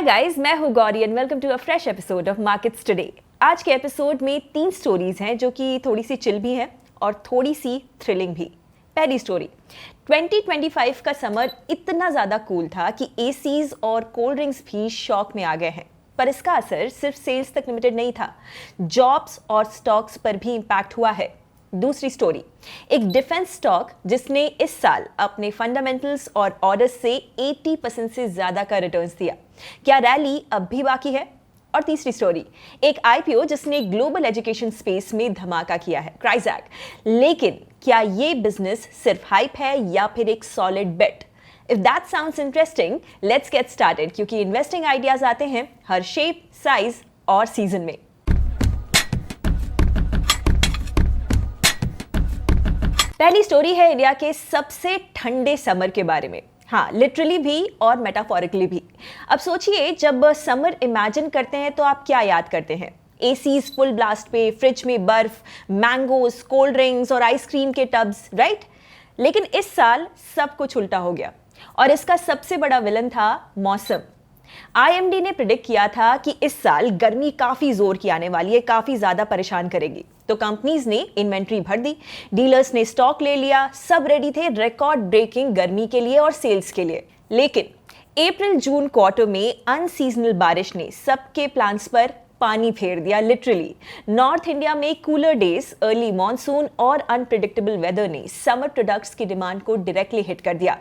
Guys, मैं हूं Gauri and welcome to a fresh episode of markets today. आज के एपिसोड में 3 स्टोरीज हैं जो कि थोड़ी सी चिल भी हैं और थोड़ी सी थ्रिलिंग भी। पहली स्टोरी, 2025 का समर इतना ज़्यादा कूल था कि एसीज और कोल्ड ड्रिंक्स भी शॉक में आ गए हैं। पर इसका असर सिर्फ सेल्स तक लिमिटेड नहीं था, जॉब्स और स्टॉक्स पर भी इम्पैक्ट हुआ है। दूसरी स्टोरी, एक डिफेंस स्टॉक जिसने इस साल अपने फंडामेंटल्स और ऑर्डर्स से 80% से ज्यादा का रिटर्न्स दिया। क्या रैली अब भी बाकी है? और तीसरी स्टोरी, एक आईपीओ जिसने ग्लोबल एजुकेशन स्पेस में धमाका किया है, क्राइजैक। लेकिन क्या ये बिजनेस सिर्फ हाइप है या फिर एक solid bet? If that sounds interesting, let's get started, क्योंकि इन्वेस्टिंग आइडियाज आते हैं हर शेप, साइज और सीजन में। पहली स्टोरी है इंडिया के सबसे ठंडे समर के बारे में। हाँ, लिटरली भी और मेटाफोरिकली भी। अब सोचिए, जब समर इमेजिन करते हैं तो आप क्या याद करते हैं? एसीज फुल ब्लास्ट पे, फ्रिज में बर्फ, मैंगोज, कोल्ड ड्रिंक्स और आइसक्रीम के टब्स, राइट? लेकिन इस साल सब कुछ उल्टा हो गया और इसका सबसे बड़ा विलन था मौसम। आईएमडी ने प्रिडिक्ट किया था कि इस साल गर्मी काफी जोर की आने वाली है, काफी ज्यादा परेशान करेगी। तो कंपनीज ने इन्वेंट्री भर दी, डीलर्स ने स्टॉक ले लिया, सब रेडी थे रिकॉर्ड ब्रेकिंग गर्मी के लिए और सेल्स के लिए। लेकिन अप्रैल जून क्वार्टर में अनसीजनल बारिश ने सबके प्लान्स पर पानी फेर दिया, लिटरली। नॉर्थ इंडिया में कूलर डेज, अर्ली मॉनसून और अनप्रिडिक्टेबल वेदर ने समर प्रोडक्ट्स की डिमांड को डायरेक्टली हिट कर दिया।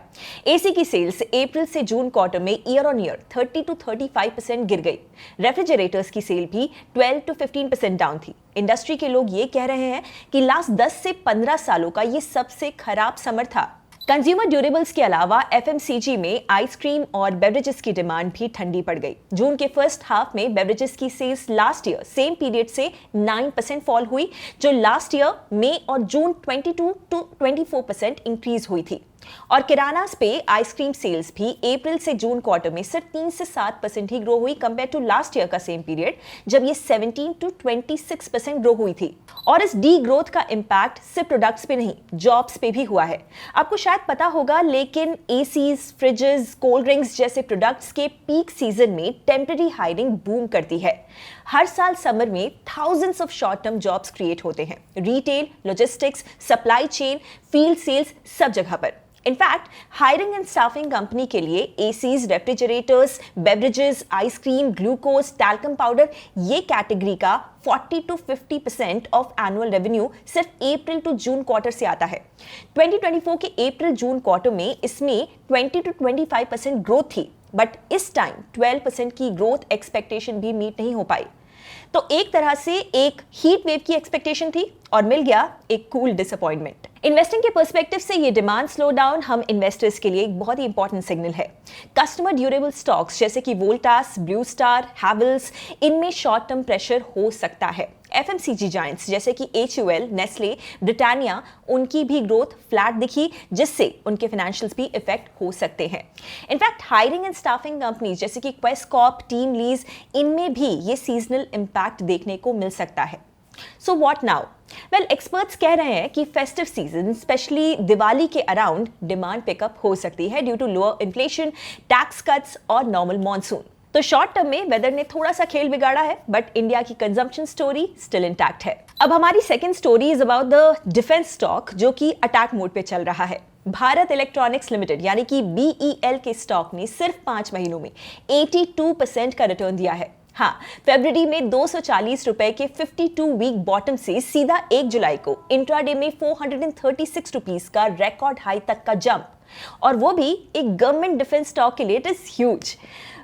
एसी की सेल्स अप्रैल से जून क्वार्टर में ईयर ऑन ईयर 30 to 35% गिर गई। रेफ्रिजरेटर्स की सेल भी 12 to 15% डाउन थी। इंडस्ट्री के लोग ये कह रहे हैं कि लास्ट 10 से 15 सालों का ये सबसे खराब समर था। कंज्यूमर ड्यूरेबल्स के अलावा एफएमसीजी में आइसक्रीम और बेवरेजेस की डिमांड भी ठंडी पड़ गई। जून के फर्स्ट हाफ में बेवरेजेस की sales last year same period से 9% फॉल हुई, जो लास्ट ईयर मई और जून 22 to 24% इंक्रीज हुई थी। और किरानास पे आइसक्रीम सेल्स भी अप्रैल से जून क्वार्टर में सिर्फ 3 से 7% ही ग्रो हुई कंपेयर टू लास्ट ईयर का सेम पीरियड, जब ये 17 to 26% ग्रो हुई थी। और इस डी ग्रोथ का इम्पैक्ट सिर्फ प्रोडक्ट्स पे नहीं, जॉब्स पे भी हुआ है। आपको शायद पता होगा, लेकिन एसीज, फ्रिजेस, कोल्ड ड्रिंक्स जैसे प्रोडक्ट्स के पीक सीजन में टेम्पररी हायरिंग बूम करती है। हर साल समर में thousands of short term jobs create होते हैं, retail, logistics, supply chain, field sales, सब जगह पर। In fact hiring and staffing company के लिए ACs, refrigerators, beverages, ice cream, glucose, talcum powder, ये कैटेगरी का 40 to 50% ऑफ एनुअल रेवेन्यू सिर्फ अप्रैल टू जून क्वार्टर से आता है। 2024 के अप्रैल जून क्वार्टर में इसमें 20 to 25% ग्रोथ थी, बट इस टाइम 12% की ग्रोथ एक्सपेक्टेशन भी मीट नहीं हो पाई। तो एक तरह से एक हीट वेव की एक्सपेक्टेशन थी और मिल गया एक कूल डिसअपॉइंटमेंट। इन्वेस्टिंग के पर्सपेक्टिव से ये डिमांड स्लो डाउन हम इन्वेस्टर्स के लिए एक बहुत ही इंपॉर्टेंट सिग्नल है। कस्टमर ड्यूरेबल स्टॉक्स जैसे कि वोल्टास, ब्लू स्टार, हैवेल्स, इनमें शॉर्ट टर्म प्रेशर हो सकता है। एफएमसीजी जायंट्स जैसे कि एचयूएल, नेस्ले, ब्रिटानिया, उनकी भी ग्रोथ फ्लैट दिखी, जिससे उनके फाइनेंशियल्स भी इफेक्ट हो सकते हैं। In fact hiring and staffing companies जैसे कि क्वेस्ट कॉर्प, टीम लीज, इनमें भी ये सीजनल इंपैक्ट देखने को मिल सकता है। So what now? Well, experts कह रहे हैं कि फेस्टिव सीजन, स्पेशली दिवाली के अराउंड, डिमांड पिकअप हो सकती है due to lower inflation, tax cuts और नॉर्मल मॉनसून। तो शॉर्ट टर्म में वेदर ने थोड़ा सा खेल बिगाड़ा है, बट इंडिया की कंजम्पशन स्टोरी स्टिल इंटैक्ट है। अब हमारी second story is about the defence stock जो कि अटैक मोड पे चल रहा है। भारत इलेक्ट्रॉनिक्स लिमिटेड यानी कि बीईएल के स्टॉक ने सिर्फ 5 महीनों में 82% का रिटर्न दिया है। हाँ, फरवरी में 240 रुपए के 52 वीक बॉटम से सीधा 1 जुलाई को इंट्राडे में 436 रुपीस का रिकॉर्ड हाई तक का जंप, और वो भी एक गवर्नमेंट डिफेंस स्टॉक के लिए। It is huge.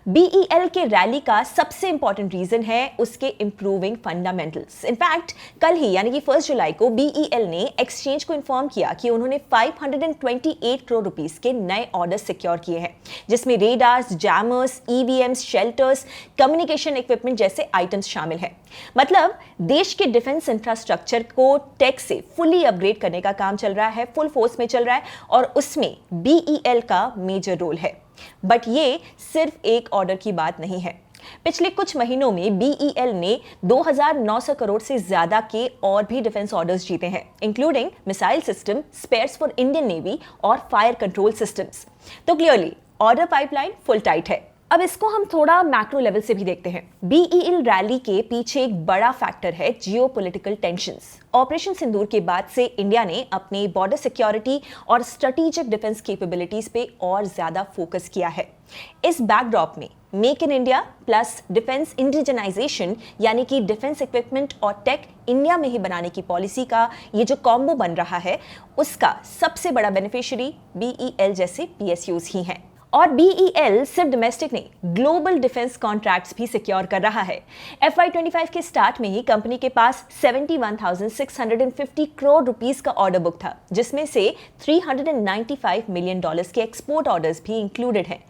बीईएल के रैली का सबसे इंपॉर्टेंट रीजन है उसके इंप्रूविंग फंडामेंटल्स। इनफैक्ट कल ही यानी कि 1 जुलाई को बीईएल ने एक्सचेंज को इन्फॉर्म किया कि उन्होंने 528 करोड़ रुपीस के नए ऑर्डर सिक्योर किए हैं, जिसमें radars, jammers, EVMs, shelters, communication equipment जैसे आइटम्स शामिल हैं। मतलब देश के डिफेंस इंफ्रास्ट्रक्चर को टेक से फुली अपग्रेड करने का काम चल रहा है, फुल फोर्स में चल रहा है, और उसमें बीईएल का मेजर रोल है। बट ये सिर्फ एक ऑर्डर की बात नहीं है। पिछले कुछ महीनों में बीईएल ने 2900 करोड़ से ज्यादा के और भी डिफेंस ऑर्डर्स जीते हैं, including missile system, spares for Indian navy और फायर कंट्रोल सिस्टम्स। तो clearly order pipeline full tight है। अब इसको हम थोड़ा मैक्रो लेवल से भी देखते हैं। बीईएल रैली के पीछे एक बड़ा फैक्टर है जियोपॉलिटिकल टेंशंस। ऑपरेशन सिंदूर के बाद से इंडिया ने अपने बॉर्डर सिक्योरिटी और स्ट्रेटेजिक डिफेंस कैपेबिलिटीज पे और ज्यादा फोकस किया है। इस बैकड्रॉप में make in India plus defence indigenisation यानी कि डिफेंस इक्विपमेंट और टेक इंडिया में ही बनाने की पॉलिसी का ये जो कॉम्बो बन रहा है, उसका सबसे बड़ा बेनिफिशियरी बीईएल जैसे पीएसयूज ही हैं। और बीईएल सिर्फ डोमेस्टिक नहीं, ग्लोबल डिफेंस कॉन्ट्रैक्ट्स भी सिक्योर कर रहा है। FY25 के स्टार्ट में ही कंपनी के पास 71,650 करोड़ रुपीस का ऑर्डर बुक था, जिसमें से $395 मिलियन के एक्सपोर्ट ऑर्डर्स भी इंक्लूडेड हैं।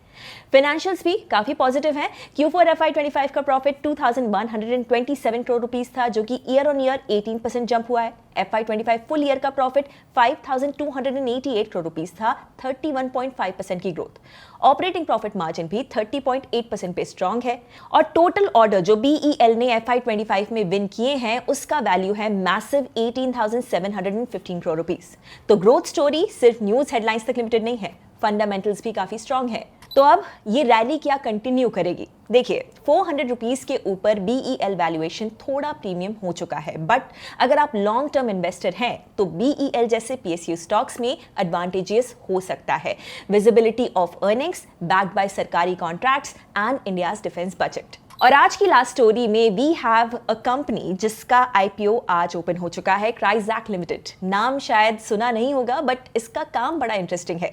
फाइनेंशियल्स भी काफी पॉजिटिव हैं। Q4 FY25 का प्रॉफिट 2,127 करोड़ रुपीस था, जो कि ईयर ऑन ईयर 18% जंप हुआ है। FY25 फुल ईयर का प्रॉफिट 5,288 करोड़ रुपीस था, 31.5% की ग्रोथ। ऑपरेटिंग प्रॉफिट मार्जिन भी 30.8% पे स्ट्रांग है। और टोटल ऑर्डर जो बीईएल ने FY25 में विन किए हैं, उसका वैल्यू है मैसिव 18,715 करोड़ रुपीस। तो ग्रोथ स्टोरी सिर्फ न्यूज हेडलाइंस तक लिमिटेड नहीं है, फंडामेंटल्स भी काफी स्ट्रांग है। तो अब ये रैली क्या कंटिन्यू करेगी? देखिए, 400 रुपीस के ऊपर बीईएल वैल्यूएशन थोड़ा प्रीमियम हो चुका है, बट अगर आप लॉन्ग टर्म इन्वेस्टर हैं तो बीईएल जैसे पीएसयू स्टॉक्स में एडवांटेजेस हो सकता है। Visibility of earnings backed by सरकारी contracts and India's defence budget. और आज की लास्ट स्टोरी में वी हैव अ कंपनी जिसका आईपीओ आज ओपन हो चुका है, क्राइजैक लिमिटेड। नाम शायद सुना नहीं होगा, बट इसका काम बड़ा इंटरेस्टिंग है।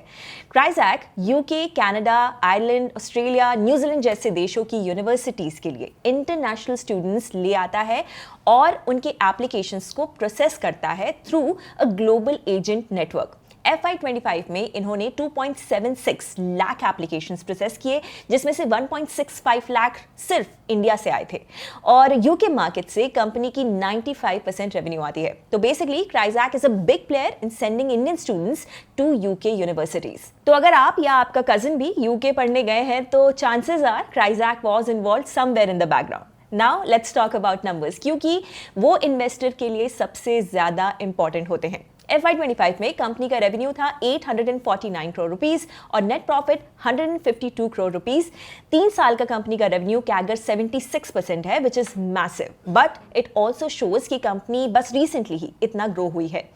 Crizac UK, Canada, Ireland, Australia, New Zealand जैसे देशों की यूनिवर्सिटीज के लिए इंटरनेशनल स्टूडेंट्स ले आता है और उनके एप्लीकेशंस को प्रोसेस करता है through a global agent network. FY25 में इन्होंने 2.76 लाख एप्लीकेशंस प्रोसेस किए, जिसमें से 1.65 लाख सिर्फ इंडिया से आए थे। और यूके मार्केट से कंपनी की 95% रेवेन्यू आती है। तो basically Crizac is a big player in sending Indian students to UK universities. तो अगर आप या आपका कजिन भी यूके पढ़ने गए हैं तो chances are Crizac was involved somewhere in the background. Now let's talk about numbers, क्योंकि वो इन्वेस्टर के लिए सबसे ज्यादा इंपॉर्टेंट होते हैं। FY25 में कंपनी का रेवेन्यू था 849 करोड़ रुपीस और नेट प्रॉफिट 152 करोड़ रुपीस। 3 साल का कंपनी का रेवेन्यू कैगर 76% है, which is massive, but it also shows कि कंपनी बस रिसेंटली ही इतना ग्रो हुई है।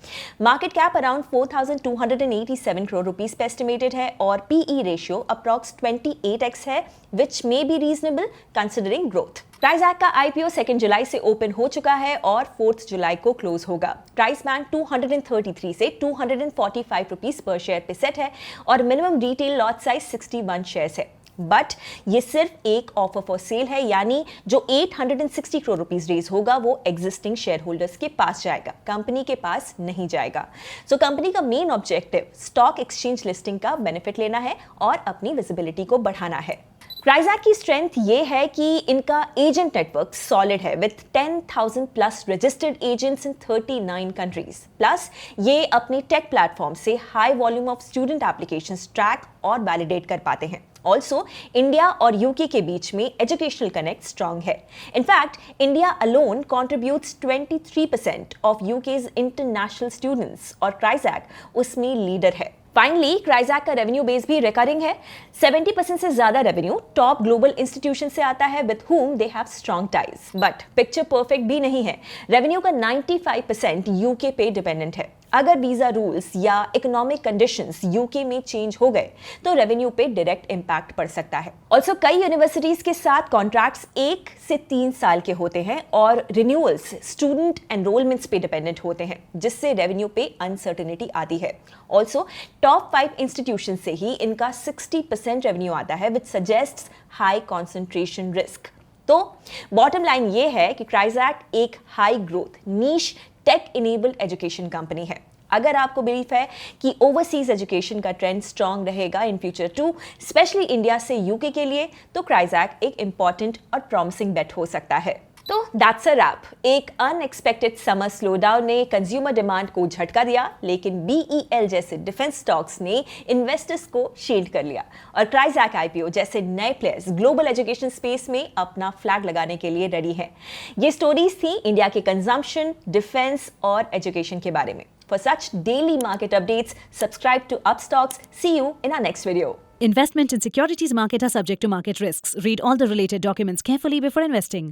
Market cap around 4,287 crore rupees पे एस्टिमेटेड है और पीई रेशियो अप्रॉक्स 28x है, which may be reasonable considering growth. Crizac का आईपीओ 2 जुलाई से ओपन हो चुका है और 4 जुलाई को क्लोज होगा। प्राइस बैंड 233 से 245 रुपीस पर शेयर पे सेट है और minimum retail lot size 61 shares है। बट ये सिर्फ एक ऑफर फॉर सेल है, यानी जो 860 करोड़ रुपीस रेज होगा वो एग्जिस्टिंग शेयर होल्डर्स के पास जाएगा, कंपनी के पास नहीं जाएगा। सो कंपनी का main objective stock exchange listing का बेनिफिट लेना है और अपनी विजिबिलिटी को बढ़ाना है। क्राइजैक की स्ट्रेंथ ये है कि इनका एजेंट नेटवर्क सॉलिड है with 10,000 plus registered agents in 39 countries. Plus ये अपने टेक प्लेटफॉर्म से high volume of student applications track और वैलिडेट कर पाते हैं। ऑल्सो इंडिया और यूके के बीच में एजुकेशनल कनेक्ट स्ट्रांग है। In fact India alone contributes 23% of UK's international students और क्राइजैक उसमें लीडर है। फाइनली क्राइजैक का रेवेन्यू बेस भी रिकरिंग है। 70% से ज्यादा रेवेन्यू टॉप ग्लोबल इंस्टीट्यूशन से आता है with whom they have strong ties। But picture perfect भी नहीं है। रेवेन्यू का 95% यूके पे डिपेंडेंट है। अगर वीजा रूल्स या इकोनॉमिक कंडीशंस यूके में चेंज हो गए तो रेवेन्यू पे डायरेक्ट इंपैक्ट पड़ सकता है। ऑल्सो कई यूनिवर्सिटीज के साथ कॉन्ट्रैक्ट्स 1 से 3 साल के होते हैं और रिन्यूअल्स स्टूडेंट एनरोलमेंट्स पे डिपेंडेंट होते हैं, जिससे रेवेन्यू पे अनसर्टेनिटी आती है। ऑल्सो टॉप 5 इंस्टीट्यूशन से ही इनका 60% रेवेन्यू आता है, which suggests high concentration risk. तो बॉटम लाइन ये है कि क्राइजैक एक high growth niche tech enabled education company है। अगर आपको बिलीफ है कि ओवरसीज एजुकेशन का ट्रेंड स्ट्रांग रहेगा in future too, specially India से यूके के लिए, तो क्राइजैक एक इंपॉर्टेंट और प्रॉमिसिंग बेट हो सकता है। तो दैट्स अ रैप। एक अनएक्सपेक्टेड समर स्लोडाउन ने कंज्यूमर डिमांड को झटका दिया, लेकिन बीईएल जैसे डिफेंस स्टॉक्स ने इन्वेस्टर्स को शील्ड कर लिया और क्राइजैक आईपीओ जैसे नए प्लेयर्स ग्लोबल एजुकेशन स्पेस में अपना फ्लैग लगाने के लिए रेडी हैं। ये स्टोरीज थी इंडिया के कंजम्पशन, डिफेंस और एजुकेशन के बारे में। For such daily market updates, subscribe to Upstocks. See you in our next video. Investment in securities market are subject to market risks. Read all the related documents carefully before investing.